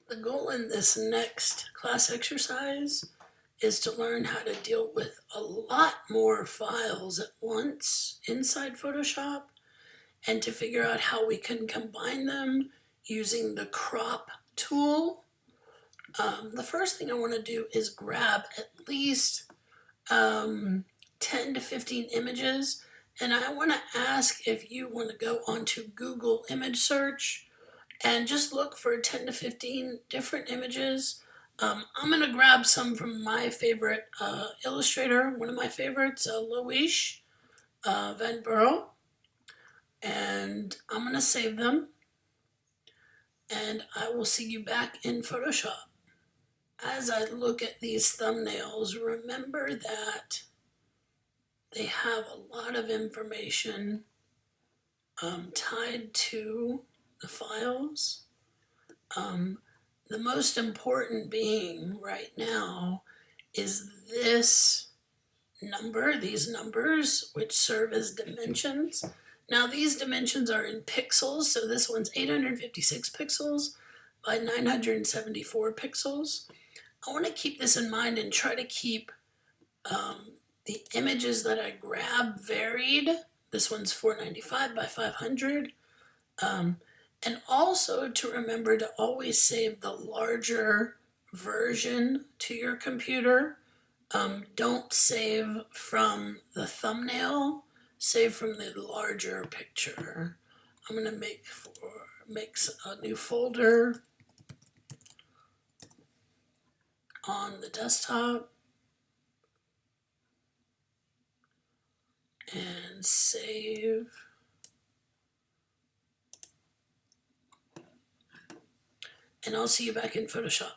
The goal in this next class exercise is to learn how to deal with a lot more files at once inside Photoshop and to figure out how we can combine them using the crop tool. The first thing I want to do is grab at least 10 to 15 images, and I want to ask if you want to go onto Google image search and just look for 10 to 15 different images. I'm going to grab some from my favorite illustrator, one of my favorites, Louise Van Burl, and I'm going to save them, and I will see you back in Photoshop. As I look at these thumbnails, remember that they have a lot of information tied to the files. The most important being right now is this number, these numbers, which serve as dimensions. Now these dimensions are in pixels, so this one's 856 pixels by 974 pixels. I want to keep this in mind and try to keep the images that I grab varied. This one's 495 by 500. And also to remember to always save the larger version to your computer. Don't save from the thumbnail, save from the larger picture. I'm going to make a new folder on the desktop and save. And I'll see you back in Photoshop.